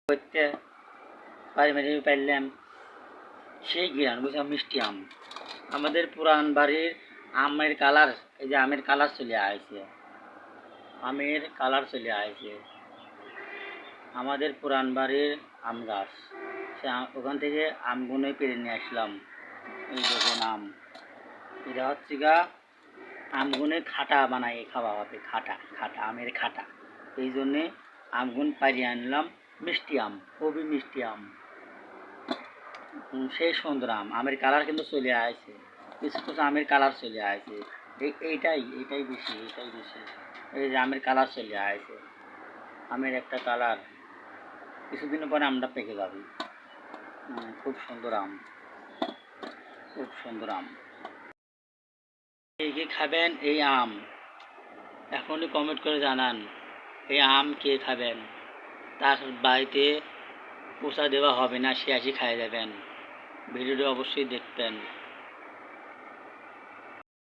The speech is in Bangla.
করতে পারি মেরে পারলাম সেই গ্রান বুঝলাম মিষ্টি আম। আমাদের পুরান বাড়ির আমের কালার, এই যে আমের কালার চলে আসছে, আমের কালার চলে আসছে। আমাদের পুরান বাড়ির আম গাছ, সে ওখান থেকে আমগুলোই পেরে নিয়ে আসলাম। এই দেখুন আম, এটা হচ্ছে গা আমগুনে খাটা বানাই খাওয়া হবে, খাটা খাটা আমের খাটা। এই জন্যে আমগুন পাড়িয়ে আনলাম। মিষ্টি আম, খুবই মিষ্টি আম, সেই সুন্দর আম। আমের কালার কিন্তু চলে আসছে, কিছু কিছু আমের কালার চলে আসছে। এইটাই বেশি, এইটাই বেশি। এই যে আমের কালার চলে আসছে, আমের একটা কালার, কিছুদিন পরে আমটা পেকে যাবে। খুব সুন্দর আম, খুব সুন্দর আম। এই যে খাবেন এই আম, এখনই কমেন্ট করে জানান এই আম কে খাবেন। তার বাড়িতে পোষা দেওয়া হবে না, সে আসি খাইয়ে যাবেন। ভিডিওটি অবশ্যই দেখবেন।